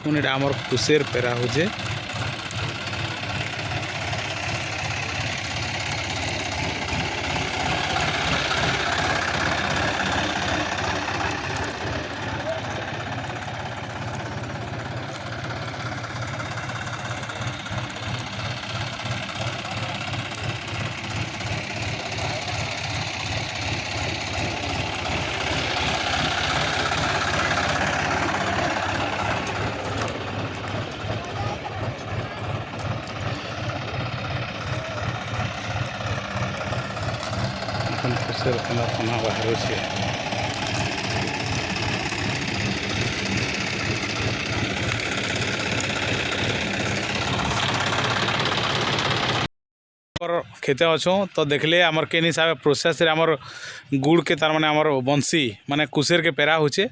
देखुन ये आमर कुसेर पेरा होचे कुसेर केना पना बाहर छे खेते अच्छों तो देखले आमर केन हिसाब प्रोसेस रे आमर गुड़ के तार माने आमर बंसी माने कुसेर के पेरा होचे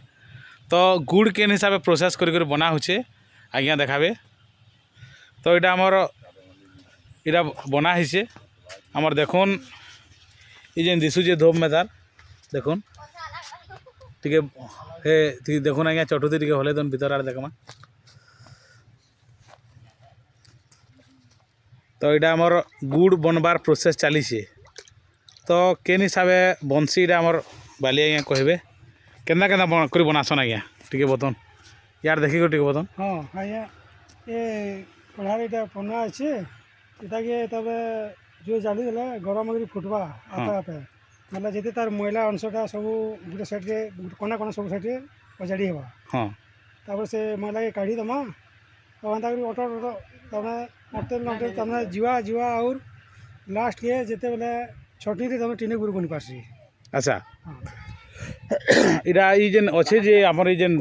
तो गुड़ केन हिसाब प्रोसेस कर बना होचे आज्ञा देखाबे तो इटा आमर इटा बना हिचे आमर देखुन ये दिशुचे धोप में तार देखुन टिके हे देखुन आज्ञा चटुती टिके हले दन भीतर आर देखमा तो यहाँ आमर गुड़ बनबार प्रोसेस चली तो केन हिसाब बंसी आमर बाली आज्ञा कहबे केना केना कर बनासन आज्ञा टिके बतन यार देखिक टिके बतन हाँ आज्ञा ये कढ़ार यहाँ पना अच्छे ये तब जो जाली देला गरम कर फुटवा आता आपे मतलब जिते तार मैला अंशटा सब गोटे साइड्रे कना कना सब साइड्रे पजाड़ी हवा हाँ तापर से मैला के काढ़ी दमा तो एंता कर अटर तमें अटेल अटेल तमें जुआ जुआ और लास्ट के जिते बेले छटी रे तमें टिने गुरु बनी पारसी अच्छा इरा ई जेन अच्छे जे हमर ई जेन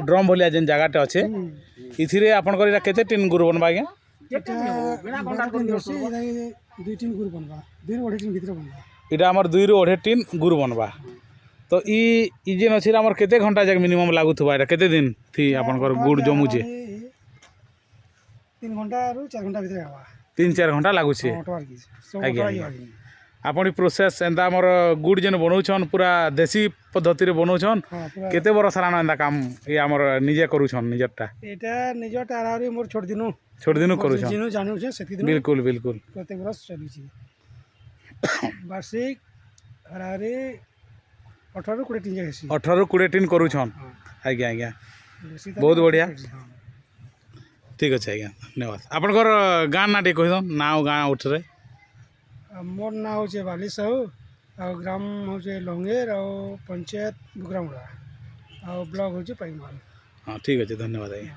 ड्रम भलिया जेन जगाटे अच्छे इथिरे आपनकर इरा केते टिन गुरु बनबा आज्ञा दुई टिन गुरु बनवा दुई अढ़े टिन भीतर बनवा इटा हमर 2 रु 2.5 टिन गुरु बनबा तो ई जेन अच्छे हमर केते घंटा जाक मिनिमम लागुथबा इरा केते दिन थी आपनकर गुड़ जमुचे 3 घंटा रु 4 घंटा भीतर हवा 3-4 घंटा लागुछे आपन प्रोसेस एंता हमर गुड़ जेन बनौछन पूरा देसी पद्धति रे बनौछन केते बरस सालाना एंता काम ये हमर निजे करूछन निजरटा एटा निजरटा आरारी मोर छोड़ दिनु करूछन जिनु जानु छे सेति दिन बिल्कुल बिल्कुल प्रत्येक बरस चली छी वार्षिक आरारी 18 रु 20 टिन जायसी 18 रु 20 टिन करूछन आज्ञा आज्ञा बहुत बढ़िया ठीक अच्छे आज्ञा धन्यवाद आपनकर गाँ ना टे कहि दन नाव गाँ उठरे मोर ना होचे बाली साहू और ग्राम होचे लोंगेर और पंचायत बुगरामुड़ा और ब्लॉक होचे पाईमाल हाँ ठीक अच्छे धन्यवाद आज्ञा।